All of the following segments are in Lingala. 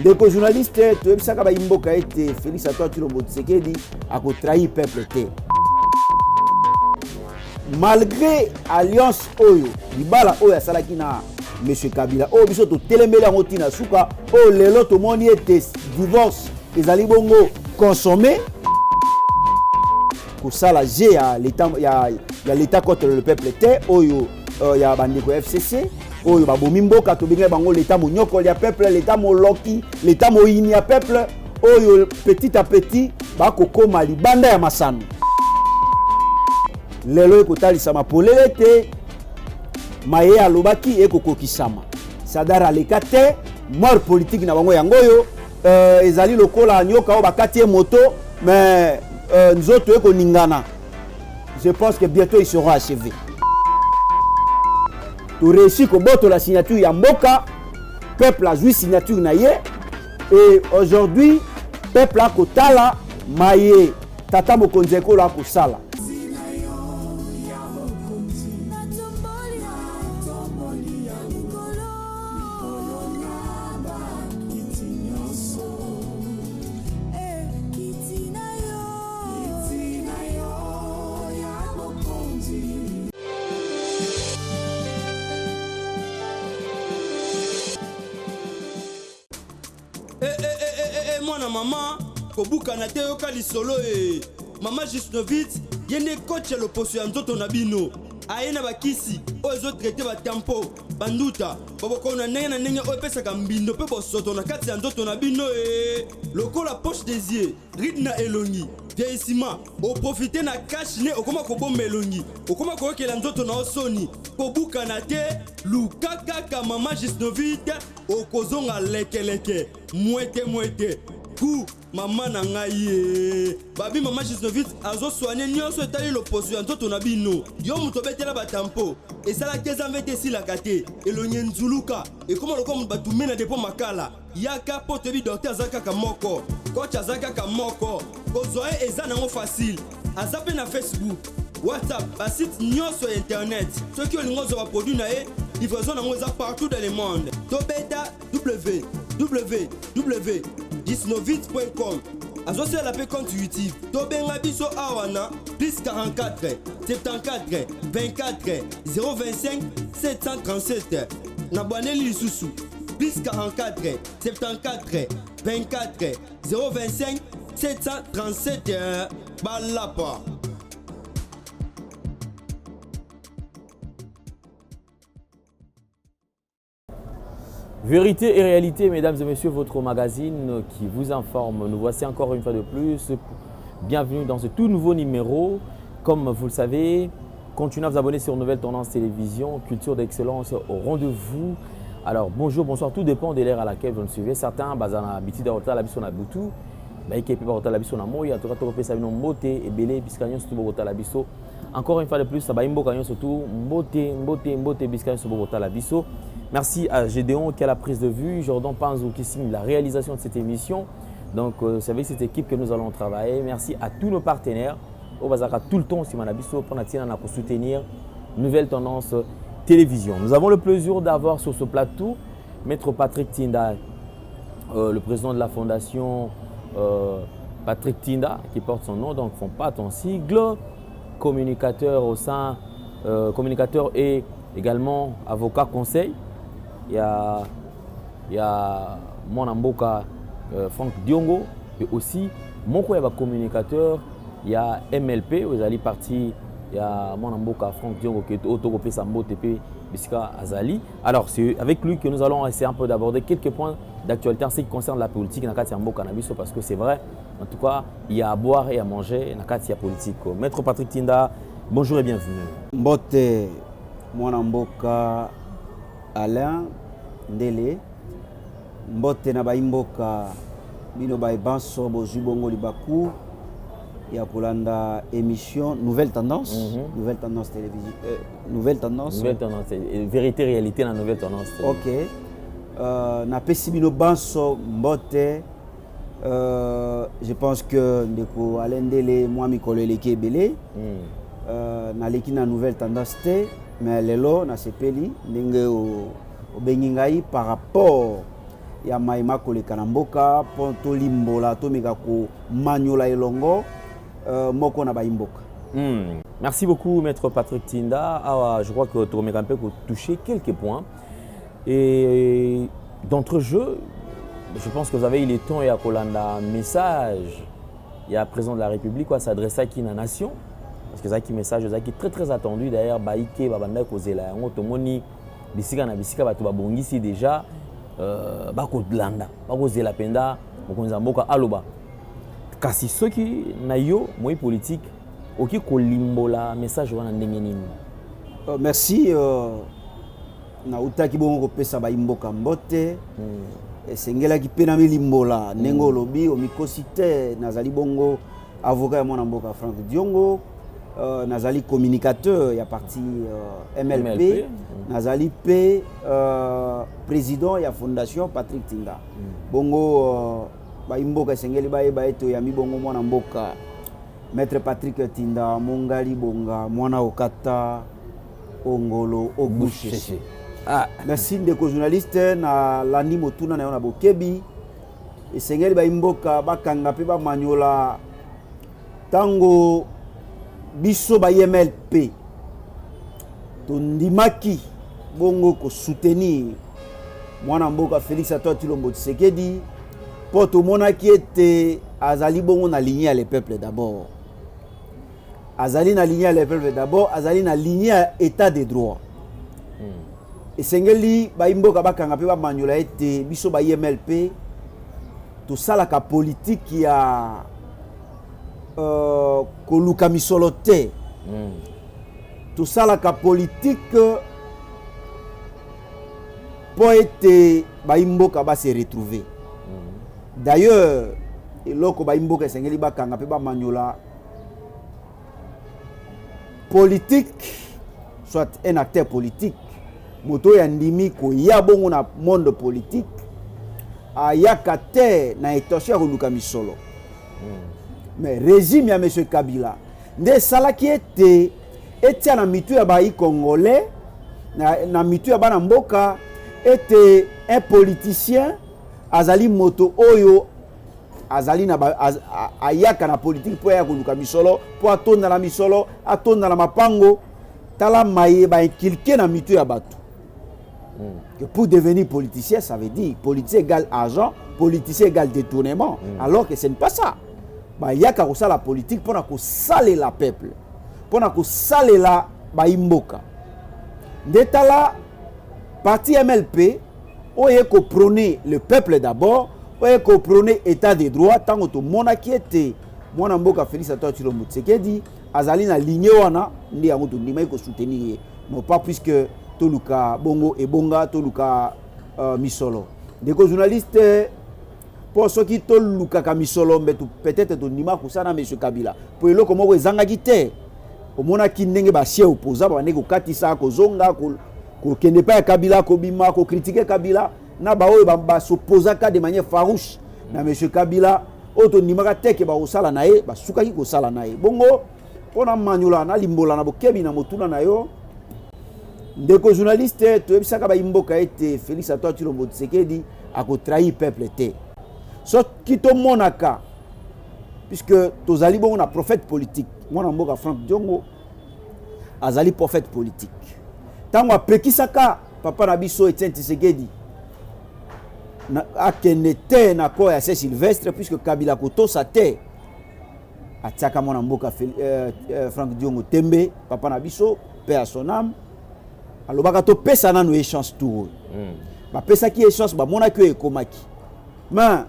Deko journaliste, tu es ça kaba imboka ete Félix Antoine Tshilombo Tshisekedi a trahi peuple te. Malgré alliance oyo, libala oyo asalaki na Monsieur Kabila, oyo biso to telemela ngotina suka, oyo lelo to moni ete divorce ezali bongo consommé. Pour ça la G ya l'état contre le peuple te oyo ya bandeko FCC. Oyo babomi mboka to benga bango l'état monyoko ya peuple, l'état moloki, l'état moyini ya peuple, oyo petit à petit ba kokoma libanda ya masano. Lelo ekotalisa polele te maye alobaki ekokokisama. Sadara lekate mort politique na bango yango yo ezali lokola nyoka o bakati moto mais nzoto ekoningana. Je pense que bientôt ils seront achevés. Tu réussis que boto la signature ya mboka, peuple a joué signature na ye et aujourd'hui peuple a kotala maye tata mokonzi ekola kosala. Mwana mama kobuka na te yoka lisolo mama Jusnovitz yene coach ya loposo ya nzoto na bino ayena bakisi ozo traiter ba tempo banduta boboko na ndenge oyo pesaka mbindo pe bosoto na kati ya nzoto na bino lokola poche des yeux ride na elongi vieillissement o profiter na cash ne okoma kobomba elongi okoma koyokela nzoto na osoni kobuka na te lukaka ka mama Jusnovitz okozonga lekeleke mwete ku mama na ngai babi mama Jusnovitz azo soigner nyonso etali loposo ya nzoto na bino yo muto betela batampo esala keza mvete sila kate elonye nzuluka ekoma lokoma batume na depo makala yaka potebi docteur azaka ka moko coach azaka ka moko kozwa eza nango facile azape na Facebook WhatsApp ba site nyonso internet soki olingo zo ba produit na livraison nango eza partout dans le monde to beta www.jusnovitz.com Azosia la pe compte YouTube to benga biso awana plus 44 74 24 025 737 na bwaneli lisusu plus 44 74 24 025 737 balapa. Vérité et réalité, mesdames et messieurs, votre magazine qui vous informe. Nous voici encore une fois de plus. Bienvenue dans ce tout nouveau numéro. Comme vous le savez, continuez à vous abonner sur Nouvelle Tendance Télévision, culture d'excellence au rendez-vous. Alors bonjour, bonsoir, tout dépend de l'ère à laquelle vous nous suivez. Certains, bazana habitude à la biso na butu, baïkepi ba la biso na moya, to ka to pesa bino mbote et belé biskanyo surtout ba la biso. Encore une fois de plus, ça va imbo kanyo surtout mbote biskanyo surtout ba la biso. Merci à Gédéon qui a la prise de vue, Jordan Panzou qui signe la réalisation de cette émission. Donc, c'est avec cette équipe que nous allons travailler. Merci à tous nos partenaires. Au Bazaka, tout le temps, si Manabiso, pour soutenir Nouvelle Tendance Télévision. Nous avons le plaisir d'avoir sur ce plateau Maître Patrick Tinda, le président de la fondation Patrick Tinda, qui porte son nom, donc font pas ton sigle, communicateur au sein, communicateur et également avocat conseil. Il y a mon amboka Franck Diongo et aussi mon communicateur, il y a MLP, vous allez partir, il y a mon amboka Franck Diongo qui est autoropé Sambo TP Biska Azali. Alors c'est avec lui que nous allons essayer un peu d'aborder quelques points d'actualité en ce qui concerne la politique dans Katia Mboka Nabiso parce que c'est vrai, en tout cas, il y a à boire et à manger dans Katia politique. Maître Patrick Tinda, bonjour et bienvenue. Mbote mon amboka Alain Ndele mbote na baimboka bino baibanso bozubongo libaku ya kolanda émission Nouvelle Tendance, Nouvelle Tendance Télévision, Nouvelle Tendance, vérité réalité la Nouvelle Tendance. OK. Na pesi bino banso mbote je pense que ndeko Alain Ndele moi mikolo eleki ebele na leki na Nouvelle Tendance te. Mais lelo na sepeli ndenge o bengingai par rapport ya maima koleka na mboka po tolimbola tomeka ko manyola elongo moko na baimboka. Merci beaucoup Maître Patrick Tinda. Je crois que tu remets un peu pour toucher quelques points. Et d'entre-jeu, je pense que vous avez eu le temps et à Kolanda message. Il y a président de la République qui s'adresse à qui la nation. Parce que c'est un message qui est très très attendu. D'ailleurs, Baïké, Babanda, Kozela, Ngotomoni, Bisika na Bisika, Batu Babongisi déjà, Bako Dlanda, Bako Zela Penda, Bokonzamboka, Aloba. Kasi ceux qui n'ayo, moi politique, ok, kolimbola message wana ndenge nini. Merci. Na utaki bongo pesa ba imboka mbote. Esengela ki pena milimbola nengo lobi o mikosite nazali bongo avocat ya mwana mboka Franck Diongo. Nazali communicateur ya parti MLP. Nazali P président ya fondation Patrick Tinda. Bongo ba imboka esengeli ba eto ya mi bongo mwana mboka Maître Patrick Tinda mongali bonga mwana okata ongolo ogushe. Merci ndeko journaliste na landi motuna na yona bokebi esengeli ba imboka bakanga pe ba manyola tango biso ba MLP tondimaki bongo ko soutenir mwana mboka Félix Antoine Tshilombo Tshisekedi po to monaki ete azali bongo na ligne ya le peuple d'abord. Azali na ligne ya le peuple d'abord, azali na ligne ya état de droit. Esengeli ba imboka bakanga pe ba manyola ete biso ba MLP to sala ka politique ya koluka misolo te. To sala ka politique po ete ba imboka ba se retrouver. D'ailleurs, eloko ba imboka esengeli bakanga pe ba manyola politique, soit un acteur politique, moto ya ndimi ko ya bongo na monde politique, ayaka te na etosha koluka misolo. Mais régime ya monsieur Kabila, nde salaki ete etia na mitu ya bayi congolais, na mitu ya bana mboka, ete un politicien azali moto oyo azali na ayaka na politique po ya koluka misolo po atonda na misolo atonda na mapango tala maye ba inculquer na mitu ya bato. Que pour devenir politicien ça veut dire politicien égale argent, politicien égale détournement, alors que ce n'est pas ça. Ba yaka ko sala politique pona ko sale la peuple, pona ko sale la ba imboka. Ndetala parti MLP oye ko prôner le peuple d'abord, oye ko prôner état de droit tango to monaki ete mwana mboka Félix Antoine Tshilombo Tshisekedi azali na ligne wana ndi yango to ndima ko soutenir non pas puisque toluka bongo et bonga toluka misolo. Deko journaliste pour ceux qui toluka ka misolo mbetu peut-être to ndima ko sana monsieur Kabila pour eloko moko ezanga kite omona ki ndenge ba sie opposa ba ndeko katisa ko zonga ko kende pa Kabila ko bima ko critiquer Kabila na ba oyo ba s'opposa ka de manière farouche na monsieur Kabila oto ndimaka teke ba osala na ye ba sukaki ko sala na ye bongo pona manyola na limbola na bokebi na motuna na yo. Ndeko journaliste to ebisaka ba imboka ete Félix Antoine Tshilombo Tshisekedi a ko trahir peuple te. So kito monaka puisque tozali bongo na prophète politique mwana mboka Franck Diongo azali prophète politique. Tango apekisaka papa na biso Etienne Tshisekedi na akende te na ko ya Saint-Sylvestre puisque Kabila koto sa te atiaka mwana mboka Franck Diongo tembe papa na biso paix à son âme. Alobaka to pesa nanu échange tour. Ba pesa ki échange ba mona ki ekomaki. Mais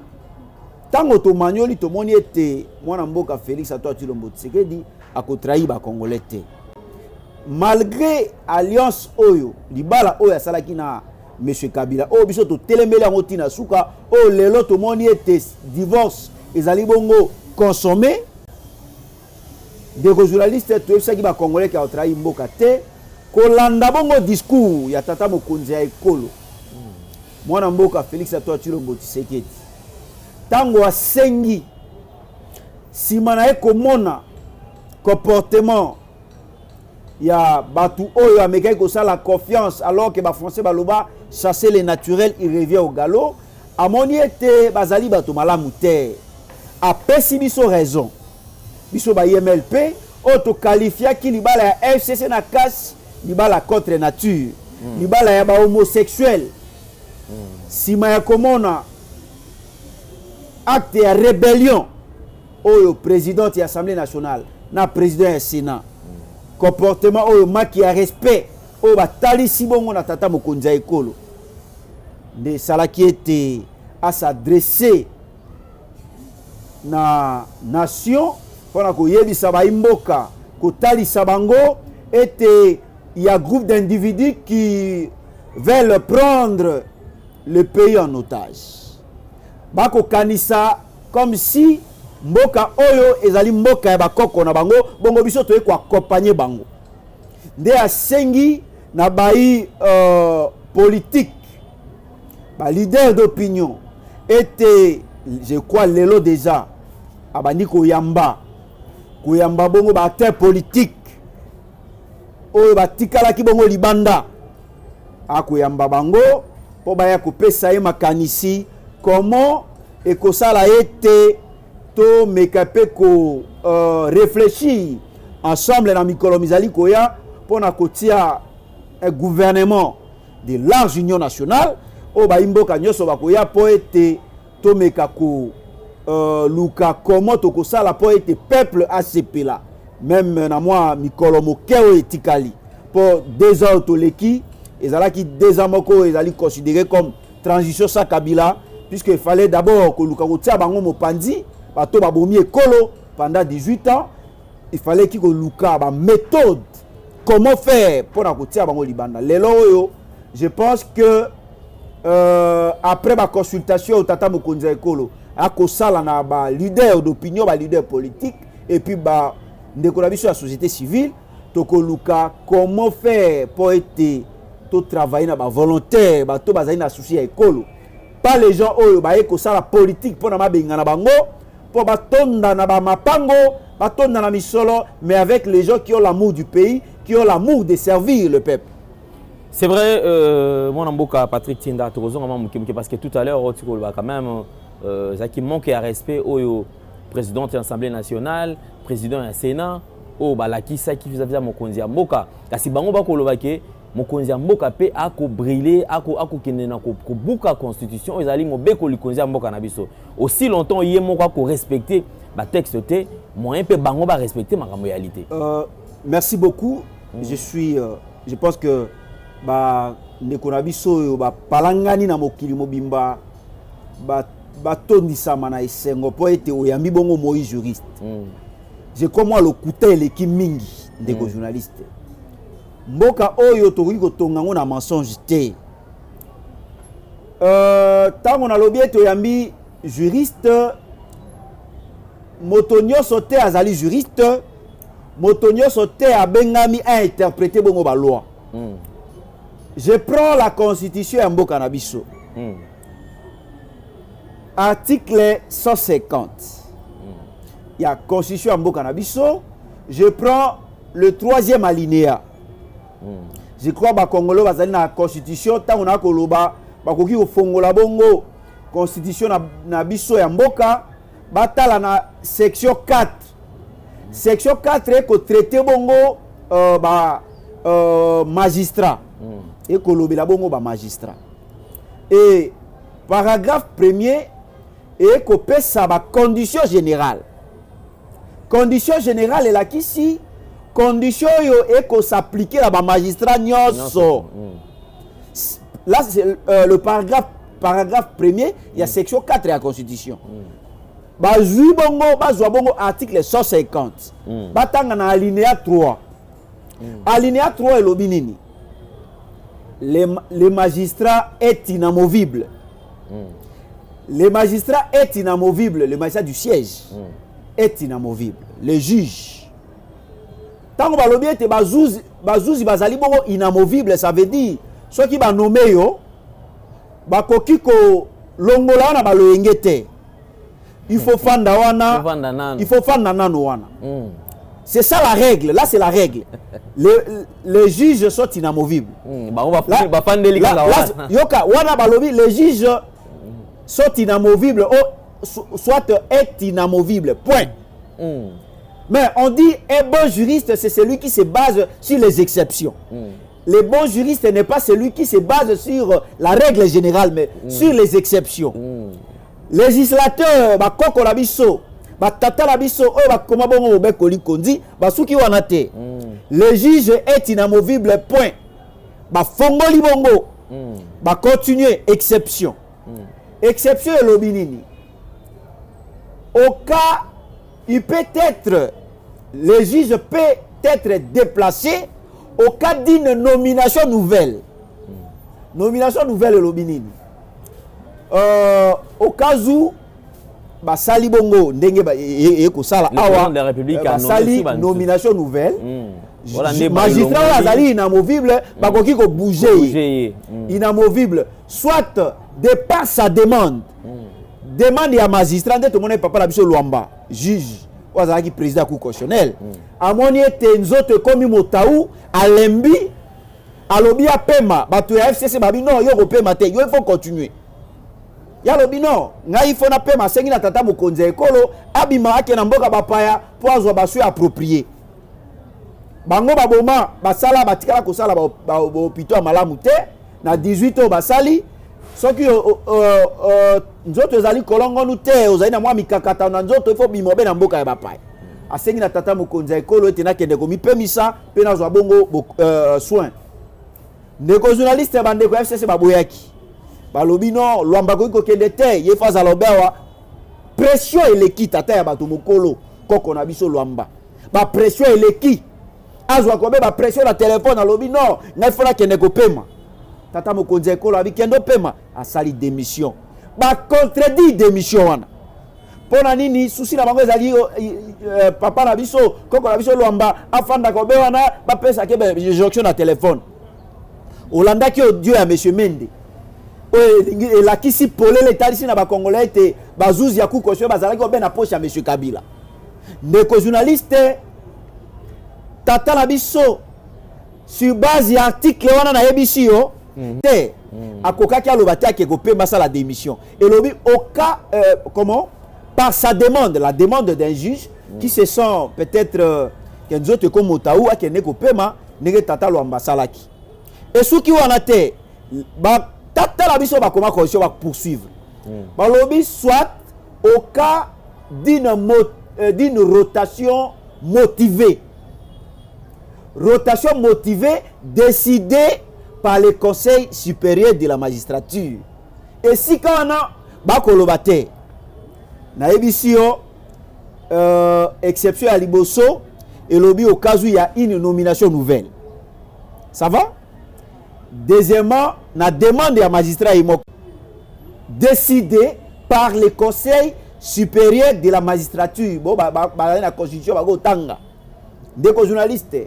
tango to manyoli to moni ete mwana mboka Félix Antoine Tshilombo Tshisekedi akotrahi ba congolais te. Malgré alliance oyo libala oyo asalaki na monsieur Kabila oyo biso to telemeli yango tina suka oyo lelo to moni ete divorce ezali bongo consommé. Des journalistes to esaki ba congolais ki akotrahi mboka te. Kolanda bongo discours ya tata mokonzi ya ekolo mwana mboka Félix Antoine Tshilombo Tshisekedi tango asengi sima na ekomona comportement ya batu oyo amekaki kosala confiance alors que ba français baloba chasser les naturels il revient au galop amoni ete bazali bato malamu te apesi biso raison biso ba IMLP oto qualifiaki libala ya FCC na kasi libala contre nature libala ya ba homosexuel sima ya komona acte ya rébellion oyo président ya Assemblée nationale na président ya Sénat comportement oyo maki ya respect oyo batalisi bongo na tata mokonzi ya ekolo nde salaki ete à s'adresser na nation pona koyebisa baimboka kotalisa bango ete il y a groupe d'individus qui veulent prendre le pays en otage bako kanisa comme si mboka oyo ezali mboka ya bakoko na bango bongo biso toye ko accompagner bango nde asengi na bai politique ba leader d'opinion était je crois lelo déjà abandi koyamba bongo ba acteur politique oyo batikalaki bongo libanda akoyamba bango po baya kopesa ye makanisi comment ekosala ete to mekape ko réfléchir ensemble na mikolo mizali koya pona kotia un gouvernement de large union nationale o baimboka nyoso bakoya po ete to meka ko luka comment to kosala po ete peuple asepela même na moi mikolo mokeo etikali pour 2 ans toleki ezalaki 2 ans moko ezali considéré comme transition sa Kabila puisqu'il fallait d'abord que luka kotia bango mopanzi bato babomi ekolo pendant 18 ans il fallait que luka ba méthode comment faire pour na kotia bango libanda lelo oyo je pense que après ma consultation au tata mokonzi ekolo akosala na ba leader d'opinion ba leader politique et puis ba ndeko na biso ya société civile tokoluka comment faire pour être to travailler na ba volontaire ba to bazali na souci ya ekolo pas les gens oyo ba ekosala politique pour na mabenga na bango pour batonda na ba mapango batonda na misolo mais avec les gens qui ont l'amour du pays qui ont l'amour de servir le peuple. C'est vrai, mon amboka Patrick Tinda parce que tout à l'heure quand même qui manque à respect au président de l'Assemblée nationale, président du Sénat, au balaki ça qui vis-à-vis mokonzi mboka. Kasi bango ba kolobake mokonzi mboka pe ako briller ako kenena ko buka constitution ezali mobeko likonzi mboka na biso. Aussi longtemps yé moko ko respecter ba texte té moyen pe bango ba respecter ma réalité. Merci beaucoup. Je pense que ba ndeko na biso ba palangani na mokili mobimba ba tondisa mana esengo po ete oyambi bongo moi juriste. Je comment le couteau l'équipe mingi ndeko journaliste. Mboka oyo tokoki kotonga ngo na mensonge te. Tango na lobi ete oyambi juriste motonyo sote azali juriste motonyo sote abengami a interpréter bongo ba loi. Je prends la constitution ya mboka na biso. Article 150. Il y a constitution ya mboka na biso. Je prends le 3e alinéa. Je crois ba Congolo bazali na constitution tango na koloba bakoki ofongola bongo constitution na biso ya mboka batala na section 4. Section 4 ko traiter bongo magistrat. Et kolobela bongo ba magistrat. Et paragraphe 1er et ko pesa ba condition générale. Condition générale est là qu'ici condition yo et ko s'appliquer à ba magistrat nyonso. Là c'est le paragraphe 1er, il y a section 4 de la constitution. Bazui bongo bazwa bongo article 150. Batanga na alinéa 3. Alinéa 3 est l'obinini. Le magistrat est inamovible. Le magistrat est inamovible. Le magistrat du siège est inamovible. Le juge. Tant que balobi ete bazouzi bazali bongo inamovible, ça veut dire ceux qui ba nommé yo bakoki ko longola na baloyenge te. Il faut fanda wana. Il faut fanda nano wana. C'est ça la règle. Là, c'est la règle. Les juges sont inamovibles. Les juges, sont inamovibles, soit est inamovible. Point. Mais on dit un bon juriste, c'est celui qui se base sur les exceptions. Le bon juriste n'est pas celui qui se base sur la règle générale, mais sur les exceptions. Législateur, koko la biso, tata la biso, comment bon obekoli kondi, souki wanate. Le juge est inamovible. Point. Fongoli bongo. Continuer. Exception. Exception est l'obinini. Au cas, il peut être, le juge peut être déplacé au cas d'une nomination nouvelle. Nomination nouvelle est l'obinini. Au cas où, Sali Bongo, ndenge ekosala awa, Sali nomination nouvelle. Magistrat Azali inamovible, bakoki ko bouger. Inamovible, soit de par sa demande. Demande à magistrat, tout le monde papa la biso Luamba, juge, ou azali président du Cour constitutionnelle. Amoni ete nzoto komi motaou, alembi, alobi a pema, bato ya FCC babi non, yo ko pema te, yo il faut continuer. Ya lobi non, nga il faut na pema sengi na tata mokonzi ekolo, abima ake na mboka bapaya, po azwa basu approprié. Bango baboma, basala batikala kosala ba hôpital malamu te, na 18 ans basali, soki nzoto ezali kolongo nu te, ozali na mwa mikakata na nzoto, il faut bimobe na mboka ya bapaya. Asengi na tata mokonzi ekolo ete na kende ko mipemisa, pe na zwa bongo soin. Ndeko journaliste bandeko FCC baboyaki. Balobi non, Luamba ko kende te, ye faza lobewa. Pression eleki tata ya bato mokolo, koko na biso Luamba. Ba pression eleki. Azwa kobe ba pression na téléphone alobi non, ngai fona kende ko pema. Tata mokonzi ekolo abi kendo pema, asali démission. Ba contredit démission wana. Pona nini susi na bango ezali papa na biso, koko na biso Luamba, afanda kobe wana ba pesa ke jonction na téléphone. Olanda ki audio ya monsieur Mende. Et la qui si polé les talisi na ba congolais te bazouzi ya kukosho bazalaki ko ben na poche ya monsieur Kabila. Ndeko journaliste tata na biso sur base ya article wana na ABC yo te akokaki alobati akeko pe masa la démission. Et lobi au cas comment par sa demande, la demande d'un juge qui se sent peut-être que nous autres comme Motaou a kene ko pema nege tata Luamba salaki. Et ceux qui wana te ba tata la biso ba comment condition va poursuivre. Ba lobi soit au cas d'une rotation motivée. Rotation motivée décidée par le Conseil supérieur de la magistrature. Et si quand on a bakolobate na ebisio exception à Liboso et lobby au cas où il y a une nomination nouvelle. Ça va? Deuxièmement, la demande des magistrats décidée par le Conseil supérieur de la magistrature. Bon, la constitution va go tanga. Des journalistes.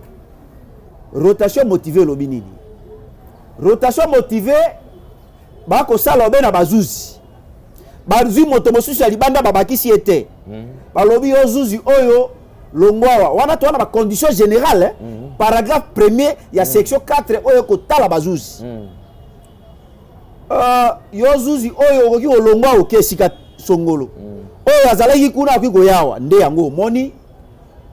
Rotation motivée l'obinini. Rotation motivée, bako sala na bazuzi. Bazuzi motomosusu ya libanda babaki si ete. Balobi ozuzi oyo longwawa. Wana to wana ba condition générale, paragraphe 1er ya section 4 oyo ko tala bazuzi. Yozuzi oyo okoki olongwa okesika songolo. Oyo azalaki kuna akiko yawa nde yango moni.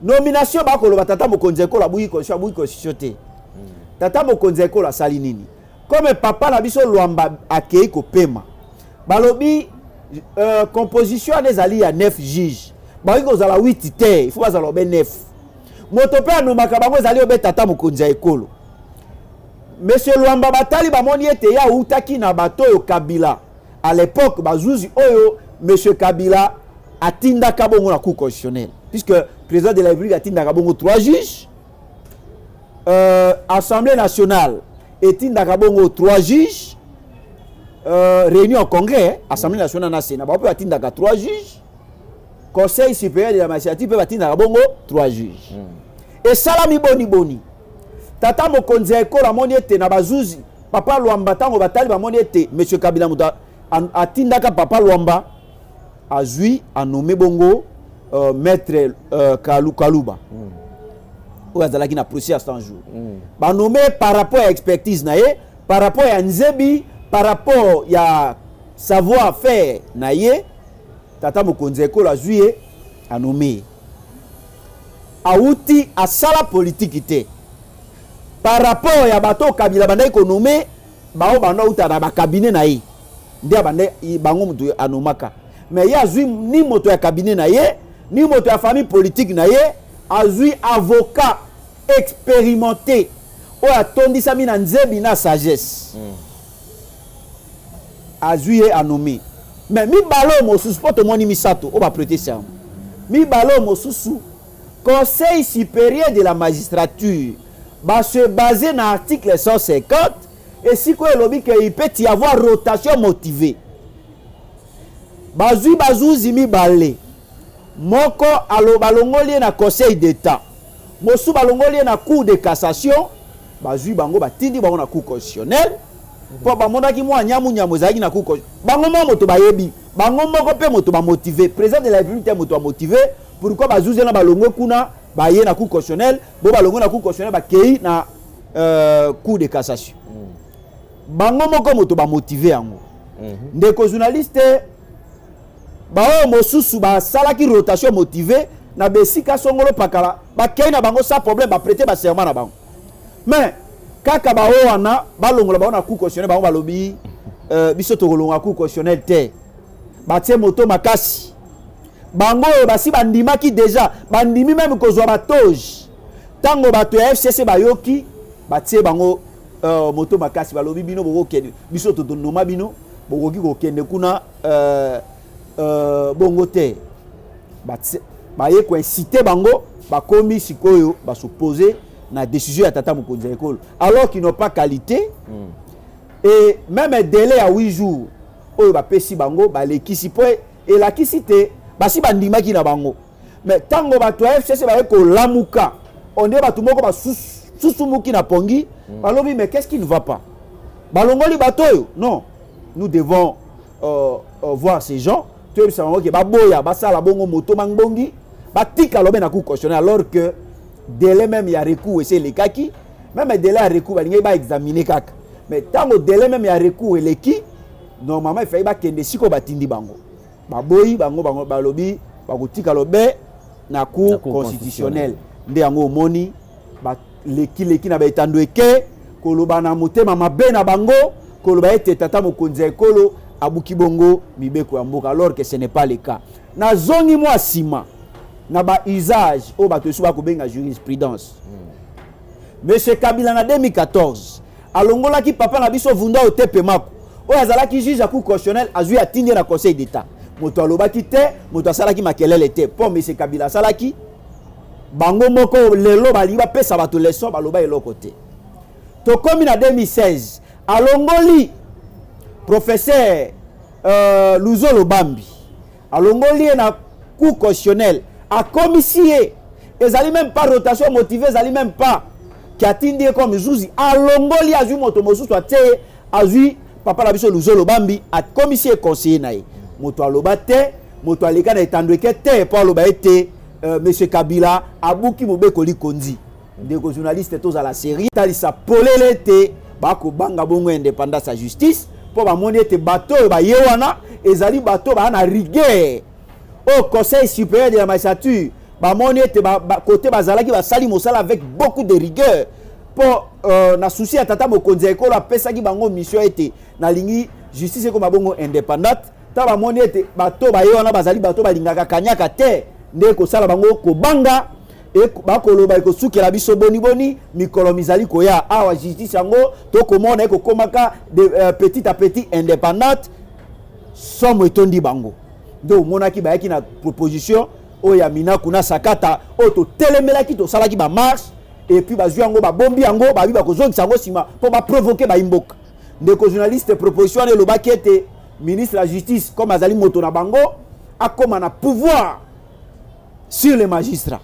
Nomination bakolo batata mokonzi ekola buyi ko te. Tata mokonzi ekola sali nini? Comme papa na biso Luamba akei ko pema. Balobi composition ezali ya 9 juges. Ba ko zala 8 te, il faut bazala be 9. Moto pe anomaka bango ezali obe tata mokonzi ekolo. Monsieur Luamba batali ba moni ete ya utaki na bato yo Kabila. À l'époque bazuzi oyo monsieur Kabila atinda kabongo na Cour constitutionnelle. Puisque le président de la République a tinda kabongo 3 juges. Assemblée nationale et tinda kabongo 3 juges. Réunion au Congrès, Assemblée nationale na Sénat, ba peut tinda ka 3 juges. Conseil supérieur de la magistrature peut tinda kabongo 3 juges. Et salami boni. Tata mokonzi ekola moni ete na bazuzi papa Luamba tango batali ba moni ete monsieur Kabila muta atinda ka papa Luamba azui a nommé bongo maître Kaluba. Ou azalaki na procès à 100 jours. Ba nommé par rapport à expertise na ye, par rapport à Nzebi, par rapport à savoir faire na ye tata mokonzi ekolo azwi a nommé auti a sala politique te par rapport ya bato kabila banda ko nommé bao banda uta na ba cabinet na ye ndia banda bango mutu anomaka mais ya azwi ni moto ya cabinet na ye ni moto ya famille politique na ye azwi avocat expérimenté o atondisa mi na nzebi na sagesse azwi ye a nommé mais mi balo mosusu poto moni misato o ba prêter serment mi balo mosusu Conseil supérieur de la magistrature va se baser dans l'article 150 et si quoi il peut y avoir rotation motivée. Bazui zimi balé. Moko alo balongoli na Conseil d'État. Mosu balongoli na Cour de cassation. Bazui bango batindi bango na Cour constitutionnelle. Po bamonda ki mwa nyamu zaki na Cour constitutionnelle. Bango mo moto bayebi. Bango moko pe moto ba motivé. Président de la République moto ba motivé. Pourquoi bazouze na balongo kuna baye na Cour constitutionnelle. Bo balongo na Cour constitutionnelle ba kei na Cour de cassation. Bango moko moto ba motivé yango. Ndeko journaliste bao mosusu ba salaki rotation motivée na besika songolo pakala ba kei na bango sans problème ba prêter ba serment na bango. Mais kaka ba wana balongola ba na Cour constitutionnelle bango balobi biso to kolonga Cour constitutionnelle te. Ba tie moto makasi. Bango basi bandimaki déjà bandimi même kozwa batoge. Tango bato ya FCC bayoki batie bango moto makasi balobi bino boko kende biso to noma bino bokoki ko kende kuna bongo te baye ko inciter bango bakomi sikoyo basopposer na décision ya tata mokonzi ekolo alors qu'ils n'ont pas qualité et même délai à 8 jours oyo bapesi bango balekisi po et la kisite basi bandimaki na bango mais tango bato ya FCC baye ko lamuka on dit bato moko susumuki na pongi balobi mais qu'est-ce qui ne va pas balongoli bato non nous devons voir ces gens tu sais que baboya basala bongo moto mangbongi batika lobe na Cour constitutionnelle alors que délai même ya recours et c'est les kaki même délai ya recours balingi ba examiner kaka mais tango délai même ya recours et qui normalement il fallait ba kende siko batindi bango baboyi bango balobi bakotika lobe na Cour constitutionnelle nde yango moni ba leki na betando eke koloba na motema mabe na bango koloba ete tata mokonzi ekolo abuki bongo mibeko ya mboka alors que ce n'est pas le cas na zongi mwa sima na ba usage o bato su ba ko benga jurisprudence monsieur Kabila na 2014 alongola ki papa na biso vunda o tepe mako o azala ki juge à Cour constitutionnelle azui atindi na Conseil d'État moto alobaki te moto asalaki makelele te po monsieur Kabila asalaki bango moko lelo bali ba pesa bato leçon baloba eloko te to komi na 2016 alongoli professeur Luzolo Bambi alongoli na Cour constitutionnelle a commissionné ezali même pas rotation motivée ezali même pas qui atindi comme Zuzi alongoli azui moto mosusu ate azui papa la biso Luzolo Bambi a commissionné conseiller nae moto aloba te moto aleka na etandweke te po aloba ete monsieur Kabila abuki mobeko likondi ndeko journaliste tous à la série talisa polele te bako banga bongo indépendance à justice po ba moni ete bato ba yewana ezali bato ba na rigueur au Conseil supérieur de la magistrature ba moni ete côté bazalaki ba sali mosala avec beaucoup de rigueur po na souci ya tata mokonzi ekolo apesaki bango mission ete na lingi justice ko mabongo indépendante ta ba moni ete bato ba yewana bazali bato balingaka kanyaka te nde ko sala bango ko banga et bakoloba ko sukela biso boni mikolo mizali ko ya awa justice yango to komona eko komaka de petit à petit indépendante somo etondi bango do monaki bayaki na proposition o ya mina kuna sakata o to telemelaki to salaki ba marche et puis bazwi yango ba bombi yango ba biba ko zongisa yango sima po ba provoquer ba imboka ndeko journaliste proposition le lobaki ete ministre de la justice comme azali moto na bango akoma na pouvoir sur les magistrats.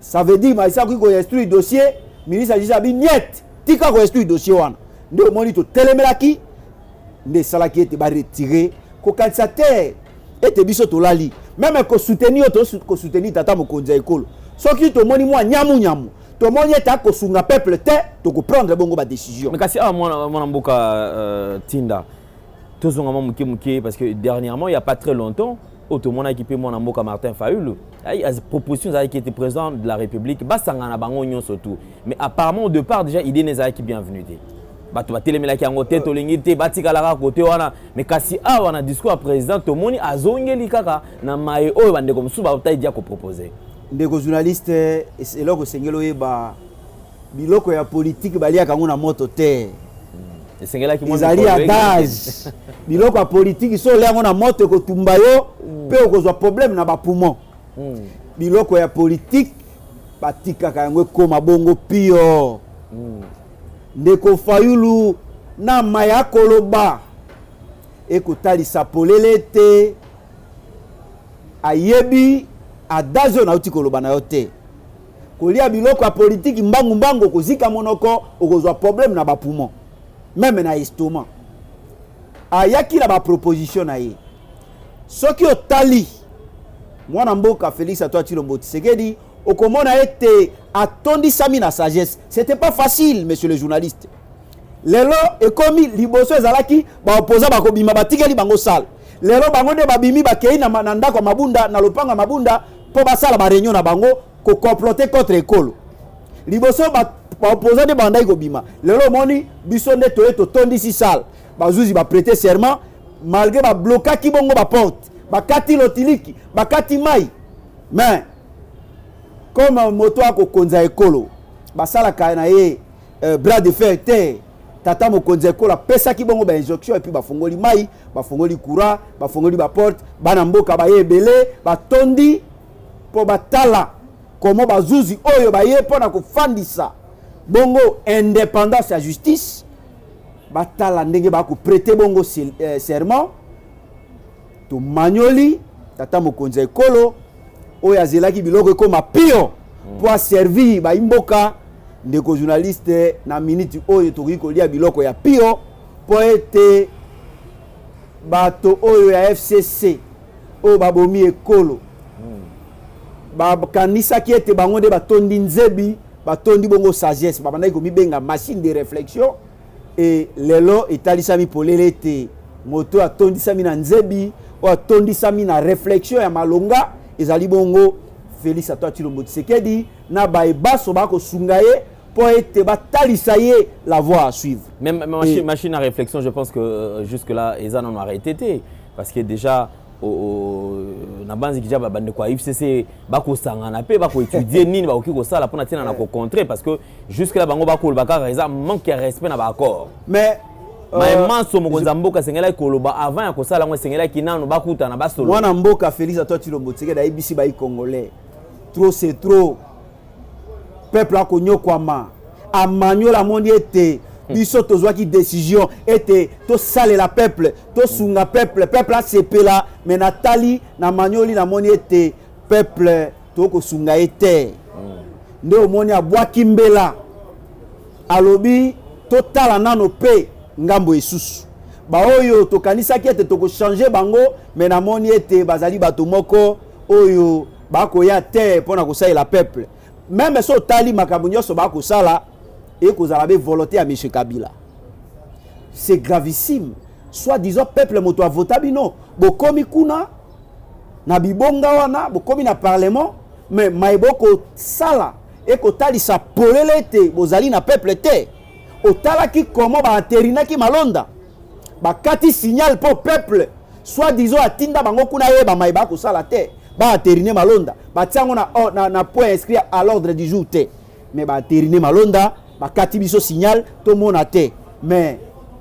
Ça veut dire magistrat qui a instruit dossier, ministre de la justice a dit niet, tika ko instruit dossier wana. Nde monito telemelaki, nde salaki ete ba retirer ko candidateur ete biso to lali. Même ko soutenir ko soutenir tata mokonzi ekolo. Soki to moni moi nyamu. To moni ete ko sunga peuple te to ko prendre bongo ba décision. Mais kasi mwana mboka Tinda. tous ont un mouké parce que dernièrement, il n'y a pas très longtemps, tout le monde a équipé mon amour Martin Fayulu. Il y a des propositions qui étaient présentes de la République. Surtout. Mais apparemment, au départ, déjà, l'idée n'est pas bienvenue. Mais kasi on a discours à président tout le monde a zongeli kaka na mai oyo bande comme sous ba dia ko proposer ndeko journaliste c'est là que sengelo yeba biloko ya politique balia kango na moto te sengela ki mo ezali adage biloko ya politique so lengo na moto ko tumba yo pe okozwa problème na ba poumon biloko ya politique batika kango koma bongo pio ndeko Fayulu na maya koloba ekotalisa polele te ayebi adazo na uti koloba na yo te kolia biloko ya politique mbangu kozika monoko okozwa problème na ba poumon même na estomac ayaki la ba proposition na ye soki otali mwana mboka Félix Antoine Tshilombo Tshisekedi okomona ete atondisami na sagesse. C'était pas facile, monsieur le journaliste. Lelo ekomi liboso ezalaki ba opposa ba kobima batikeli bango sala. Lelo bango nde babimi bakei na ndako mabunda na lopanga mabunda po basala ba réunion na bango ko comploter contre ekolo. Liboso ba opposa de bandai kobima. Lelo moni biso nde to tondisi sala. Bazuzi ba prêter serment malgré ba blocaki bongo ba porte. Bakati lotiliki, bakati mai. Mais comme moto ako konza ekolo basala ka na ye bras de fer te tata mo konza ekolo pesa ki bongo ba injonction et puis ba fongoli mai ba fongoli courant ba fongoli ba porte bana mboka ba yebele ba tondi po batala comment bazuzi oyo ba ye pona ko fandisa bongo indépendance ya justice batala ndenge ba ko prêter bongo serment to manyoli tata mo konza ekolo oyo azelaki biloko koma pio pour servir ba imboka ndeko journaliste na minute oyo toki kolia biloko ya pio po ete bato oyo ya FCC oyo babomi ekolo bakanisaki ete bango nde batondi nzebi batondi bongo sagesse babandaki komibenga machine de réflexion et lelo etalisami polele ete moto atondisami na nzebi oyo atondisami na réflexion ya malonga ezali bongo Félix Antoine Tshilombo Tshisekedi na baebaso bako sungaye pour être batalisa ye la voie à suivre. Même machine à réflexion, je pense que jusque là ils en ont arrêté parce que déjà na banzi kijaba bande kwa FCC bako sangana pe bako étudier nini bako ko sala pona tina na ko contrer parce que jusque là bango bako baka raison manque de respect na ba accord. Mais manso mokonza mboka sengela koloba avant ya kosala ngo sengela kinano bakuta na basolo mwana mboka Félix Antoine Tshilombo Tshisekedi da ibisi ba congolais trop c'est trop peuple a konyokwama amanyola mondi ete biso tozwaki décision ete to sale la peuple to sunga peuple a sepela mais natali na manyoli na moni ete peuple to ko sunga ete nde omoni abwaki mbela alobi totala nano pe ngambo esusu ba oyo tokanisaki ete toko changer bango mais na moni ete bazali bato moko oyo bako ya te pona ko sala la peuple même so tali makambo nyonso bako sala et kozala be volonté à M. Kabila c'est gravissime soit disant peuple moto a voté bino bokomi kuna na bibonga wana bokomi na parlement mais maiboko sala et ko tali sa polele te bozali na peuple te otalaki comment ba aterinaki malonda bakati signal pour peuple soit disant atinda bango kuna yeba maiba ko sala te ba ateriner malonda batiango na point inscrit à l'ordre du jour te mais ba ateriner malonda bakati biso signal to mona te mais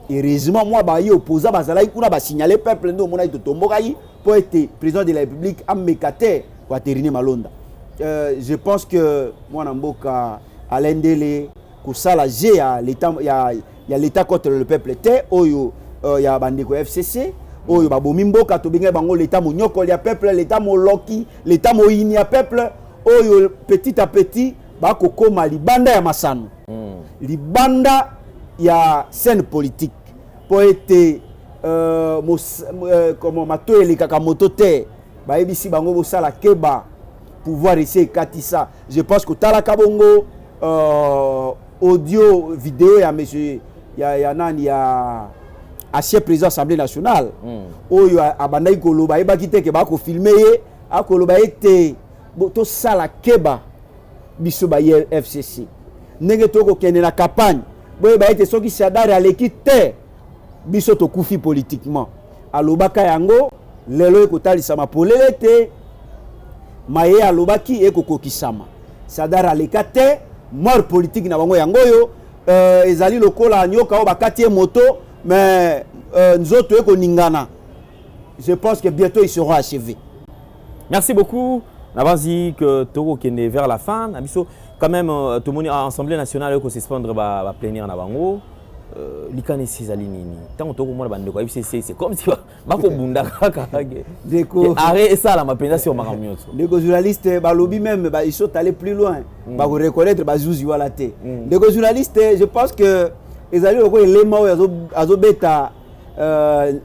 heureusement moi ba yi opposa bazala kuna ba signaler peuple ndo mona to tomboka yi pour être président de la République amekate ko ateriner malonda. Je pense que moi na mboka alendele kusala G ya l'état ya l'état contre le peuple te oyo ya bandeko FCC oyo babomi mboka to benga bango l'état monyoko ya peuple l'état moloki l'état moyini ya peuple oyo petit à petit bako koma libanda ya masano libanda ya scène politique pour être comme mato elikaka moto te bayebisi bango bosala keba pouvoir essayer katisa. Je pense que talaka bongo audio vidéo ya monsieur ya nani ya ancien président de l'Assemblée nationale oyo abandaki koloba yebaki te ke bakofilme ye akoloba ete tosala keba biso baye FCC ndenge tokokende na campagne boyeba ete soki Sadari aleki te biso tokufi politiquement alobaka yango lelo ekotalisama polele te maye alobaki ekokokisama Sadari aleka te mort politique na bango yango yo ezali lokola nyoka o bakati moto mais nzoto ekoningana. Je pense que bientôt ils seront achevés. Merci beaucoup. N'avons-y que Togo qui est vers la fin. Quand même, tout le monde à l'Assemblée nationale qui suspendre va plénière na bango. Likane Césaline. Tant que moi la c'est comme si bako bunda kaka. Deko. Arrête ça la ma présentation ma ramioso. Les journalistes balobi même ils sont allés plus loin. Ba ko reconnaître ba zuzi wala té. Les journalistes je pense que ils allaient au élément azo beta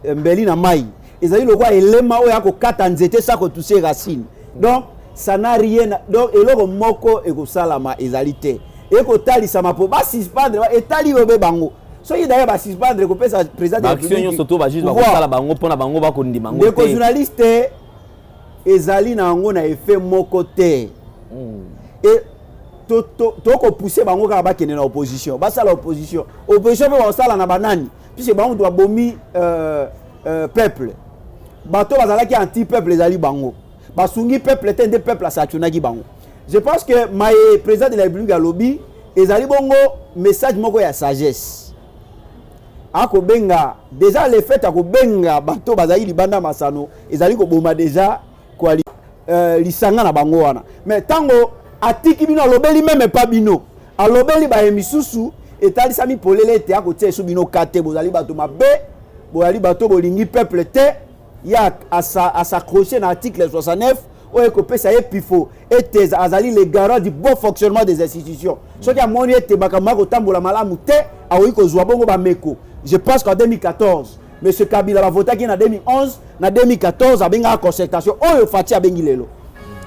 mbeli na mai. Ils allaient au élément o yako kata nzete ça ko toucher racine. Donc ça n'a rien donc eloko moko ekosalama ezalité. Eko tali sama po ba suspendre et tali obe bango. Soki d'ailleurs ba suspendre ko pesa président de la République. Action surtout ba juste ba kosala bango pona bango ba kondi bango. Les journalistes ezali na ngo na effet moko te. Et toko pousser bango ka ba kene na opposition. Ba sala opposition. Opposition ba sala na banani. Puisque bango doit bomi peuple. Bato bazalaki anti peuple ezali bango. Basungi peuple te de peuple asachunaki bango. Je pense que Maye président de la République à lobby ezali bongo message moko ya sagesse. Ako benga déjà les faits ako benga bato bazali libanda masano ezali ko boma déjà kwa lisanga na bango wana. Mais tango atiki bino lobeli même pas bino. Alobeli ba emisusu etali sami polele te ako tie su bino kate bozali bato mabe bozali bato bolingi peuple te ya à s'accrocher na article 69 o ekopesa ye pifo ete azali les garants du bon fonctionnement des institutions. Soki amoni ete bakama ko tambola malamu te aoyi ko zwa bongo ba meko. Je pense qu'en 2014 M. Kabila va voter en 2011 na 2014 abenga concertation oyo fati abengi lelo.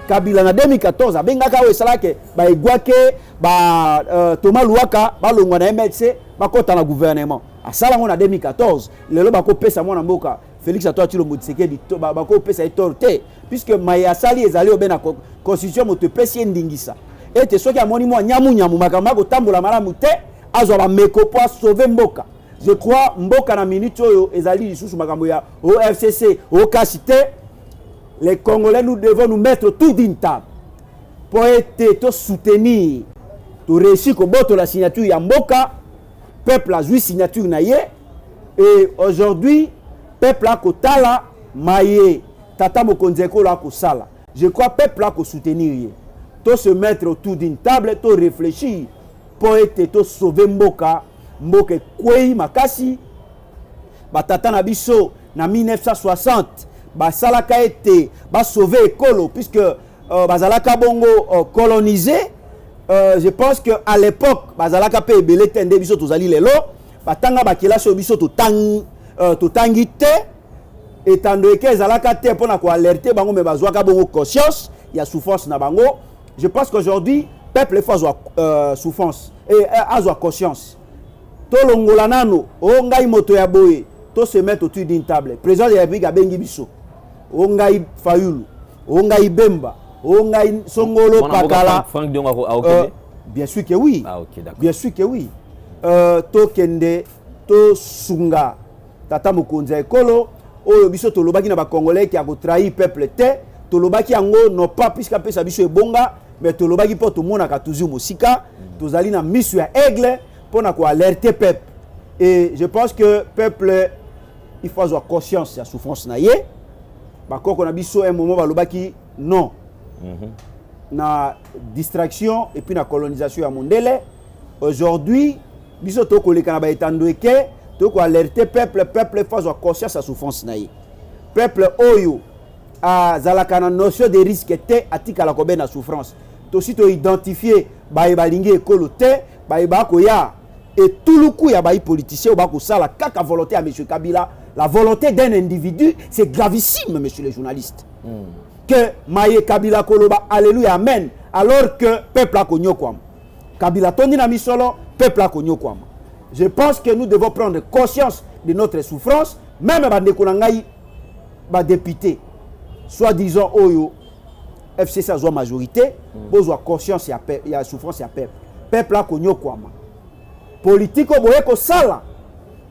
Kabila na 2014 abenga ka o salake ba egwake ba Thomas Luaka ba longwa na MLC ba kota na gouvernement. Asala ngo na 2014 lelo ba ko pesa mwana mboka Félix Antoine Tshilombo Tshisekedi ba ko pesa etorte puisque Maya Sali ezali obena constitution moto pesi ndingisa. Ete soki amoni mwa nyamu makamba ko tambola malamu te azwa ba meko po sauver mboka. Je crois mboka na minute oyo ezali lisusu makambo ya OFCC au Kasité. Les Congolais nous devons nous mettre tout d'une table pour être soutenir to réussir ko boto la signature ya mboka peuple a joué signature na ye et aujourd'hui peuple a kotala maye tata mokonzi ekola ko sala. Je crois peuple a ko soutenir ye. To se mettre autour d'une table to réfléchir pour être to sauver mboka mboke kwei makasi batata na biso na 1960 basalaka ete ba sauver ekolo puisque bazalaka bongo colonisé. Je pense que à l'époque bazalaka pe ebele tende biso tozali lelo batanga bakela so biso totangi te etando eke ezalaka te pona ko alerter bango me bazwaka bongo conscience ya souffrance na bango. Je pense qu'aujourd'hui peuple faut avoir souffrance et avoir conscience. Tolongola nano o ngai moto ya boye to se mettre autour d'une table. Président de la République abengi biso o ngai Fayulu o ngai Bemba o ngai Songolo Pakala. Franck Diongo a OK. Bien sûr que oui. Ah OK, d'accord. Bien sûr que oui. To kende to sunga tata mokonzi ekolo oyo biso tolobaki na ba Congolais qui a trahi peuple te tolobaki yango non pas puisque pesa biso ebonga mais tolobaki po to mona ka toujours mosika tozali na misu ya aigle pour alerter peuple. Et je pense que peuple il faut avoir conscience de la souffrance na yé. Bah quand on a biso un moment balobaki non. Na distraction et puis na colonisation à mondele. Aujourd'hui biso to ko le kanaba etandoeke to ko alerter peuple il faut avoir conscience de la souffrance na yé. Peuple oyo a zalaka na notion de risque te atika la kobe na souffrance. To si to identifier ba balingi ekolo te ba ko ya et tout le coup, il y a des politiciens qui ont la caca volonté à M. Kabila. La volonté d'un individu, c'est gravissime, monsieur les journalistes. Que Maye Kabila Koloba, alléluia, amen. Alors que le peuple a connu quoi. Kabila Tony Namisolo, peuple a connu quoi. Je pense que nous devons prendre conscience de notre souffrance, même bandeko na ngai ba député soit disant oyo FCC a majorité, bozwa conscience ya souffrance ya peuple. Peuple a konyo kwama. Politique boye ko sala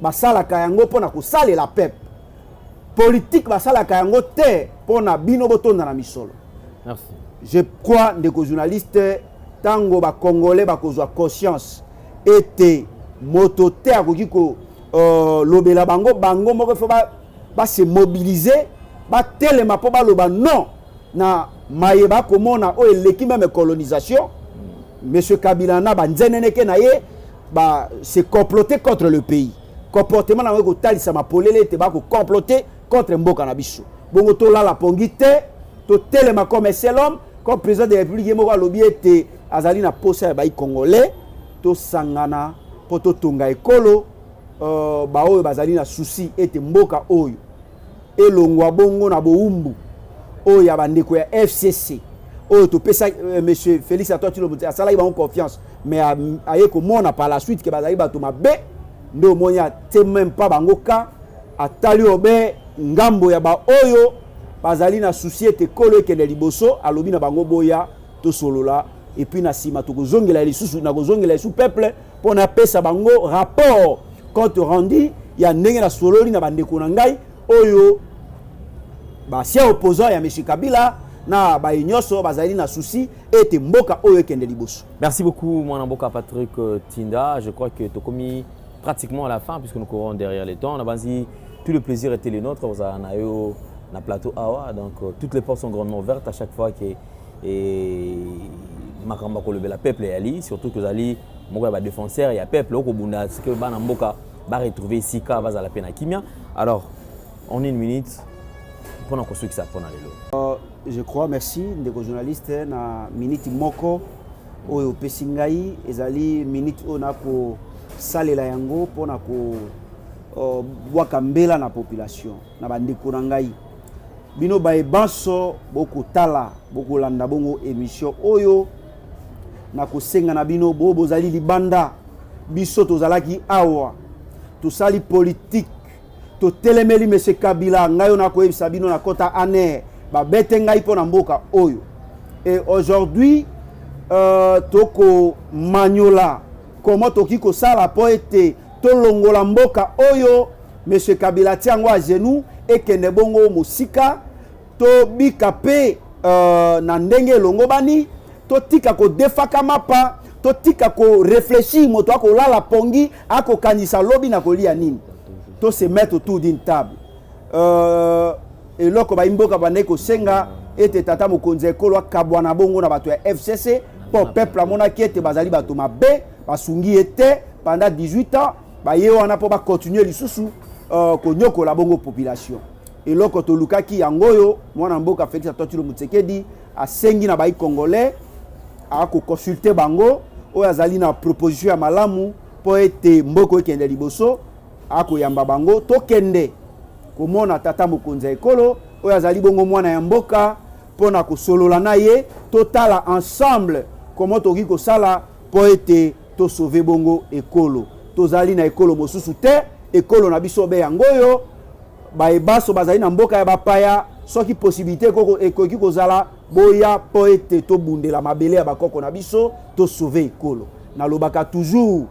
basala kayango pona ko sala la peuple. Politique basala kayango te pona bino botonda na misolo. Merci. Je crois ndeko journaliste tango ba congolais ba kozwa conscience était moto te akoki ko lobela bango moko fo ba se mobiliser ba telema po ba loba non na mayeba komona o eleki même colonisation. Monsieur Kabila na banzenene ke na ye ba se comploter contre le pays. Comportement na ko talisa ma polele te ba ko comploter contre mboka na biso. Bongo to la pongi te to telema comme seul homme comme président de la République mo lobi ete azali na posa ba congolais to sangana po to tonga ekolo ba oyo bazali na souci ete mboka oyo elongwa bongo na boumbu oyo ya bandeko ya FCC oyo to pesa monsieur Félix Antoine Tshilombo asala ba confiance mais aye ko mona par la suite ke bazali ba to mabe ndo monya te même pas bangoka atali obe ngambo ya ba oyo bazali na souci ete kolo ekende liboso alobi na bango boya to solola et puis na sima to kozongela lisusu na kozongela sous peuple pour na pesa bango rapport compte rendu ya ndenge na sololi na bandeko na ngai oyo ba sia opposant ya monsieur Kabila na ba inyoso bazali na souci ete mboka oyo ekende liboso. Merci beaucoup mon mboka Patrick Tinda, je crois que tu as commis pratiquement à la fin puisque nous courons derrière les temps. On a dit tout le plaisir était les nôtres, vous avez na plateau Awa, donc toutes les portes sont grandement ouvertes à chaque fois que Makamba ko le peuple est ali, surtout que zali moko ba défenseur ya peuple ko bunda ce que bana mboka ba retrouver sika va za la pena kimia. Alors en une minute pour na construire ça pour na lelo. Je crois merci ndeko journaliste na minute moko oyo pesingai ezali minute ona ko salela yango pona ko bwaka mbela na population na bandeko na ngai bino bae banso boko tala boko landa bongo émission oyo na kosenga na bino bozali libanda biso tozalaki awa tosali politique to telemeli monsieur Kabila ngayo na koyebisa bino na kota ane ba bete ngai pona mboka oyo et aujourd'hui toko manyola comment toki ko sala po ete to longola mboka oyo monsieur Kabila tiango a genou et kende bongo musika to bika pe na ndenge longo bani to tika ko defaka mapa to tika ko réfléchir moto ako lala pongi ako kanisa lobi na kolia nini to se mettre autour d'une table et loko ba imboka bande ko senga ete tata mokonzi ekolo kabwana bongo na bato ya FCC pour peuple amona ki ete bazali bato mabe basungi ete pendant 18 ans ba ye wana po ba continuer lisusu ko nyoko la bongo population et loko to lukaki yangoyo mwana mboka Félix Antoine Tshilombo Tshisekedi asengi na bai congolais a ko consulter bango oyo azali na proposition ya malamu po ete mboko ekende liboso a ko yamba bango to kende komona tata mokonzi ekolo oyo azali bongo mwana ya mboka pona ko solola na ye totala ensemble comment toki ko sala po ete to sauver bongo ekolo tozali na ekolo mosusu te ekolo na biso be yangoyo baebaso bazali na mboka ya bapaya soki possibilité koko ekoki kozala boya po ete to bundela mabele ya bakoko na biso to sauver ekolo na lobaka toujours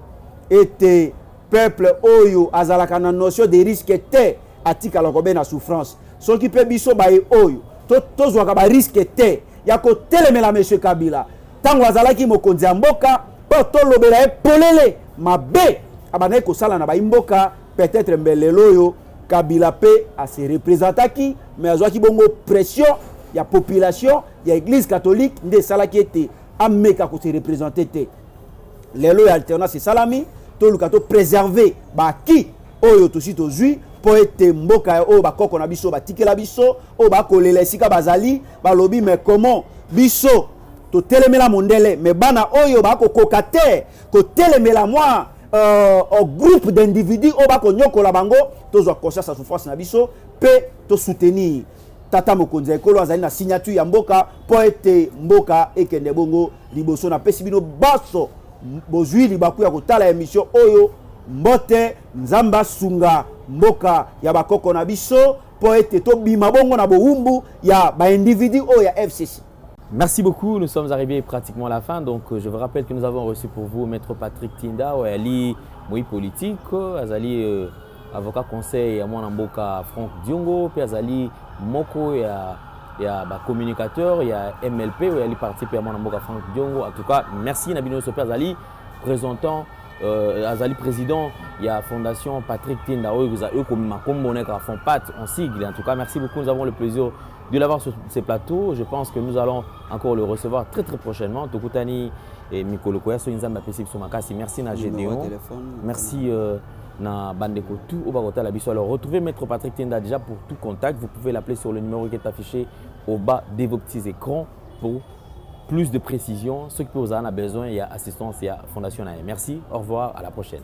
ete peuple oyo azalaka na notion de risque te atika la kobe na souffrance soki pe biso bae oyo to zwaka ba risque te ya ko telemela monsieur Kabila tango azalaki mokonzi ya mboka po to lobela e polele mabe abana ko sala na ba mboka peut-être mbelelo yo Kabila pe a se représentaki mais azwaki bongo pression ya population ya église catholique nde salaki ete ameka ko se représenter te lelo ya alternance salami to lukato préserver ba ki oyo to sito zui po ete mboka oyo bakoko na biso batikela biso oyo bakolela esika bazali balobi mais comment biso to telemela mondele mais bana oyo bakokoka te ko telemela moi au groupe d'individus oyo bakonyokola bango tozwa conscience ya souffrance na biso pe to soutenir tata mokonzi ekolo azali na signature ya mboka po ete mboka ekende bongo liboso na pesi bino baso bozwi libaku ya kotala émission oyo mbote nzamba sunga mboka ya bakoko na biso po ete to bima bongo na bowumbu ya ba individu o ya FCC. Merci beaucoup, nous sommes arrivés pratiquement à la fin. Donc je vous rappelle que nous avons reçu pour vous Maître Patrick Tinda, Ali Moui politique, Azali avocat conseil à Mwanamboka Franck Diongo, puis Azali Moko il y a communicateur, il y a MLP, il y a participé à Mwanamboka Franck Diongo. En tout cas, merci Nabino Soper Azali, présentant Azali président, il y a Fondation Patrick Tinda, eux comme ma commonnaie à fond pat en sigle. En tout cas, merci beaucoup, nous avons le plaisir de l'avoir sur ces plateaux. Je pense que nous allons encore le recevoir très prochainement. Tokutani et Mikolo Koya Soinzamba Pesik Somakasi. Merci na Gédéon. Merci na Bandeko tout au Bagota la Bisso. Alors retrouvez Maître Patrick Tinda déjà pour tout contact. Vous pouvez l'appeler sur le numéro qui est affiché au bas de vos petits écrans pour plus de précisions. Ceux qui vous en ont besoin, il y a assistance, il y a Fondation Nae. Merci, au revoir, à la prochaine.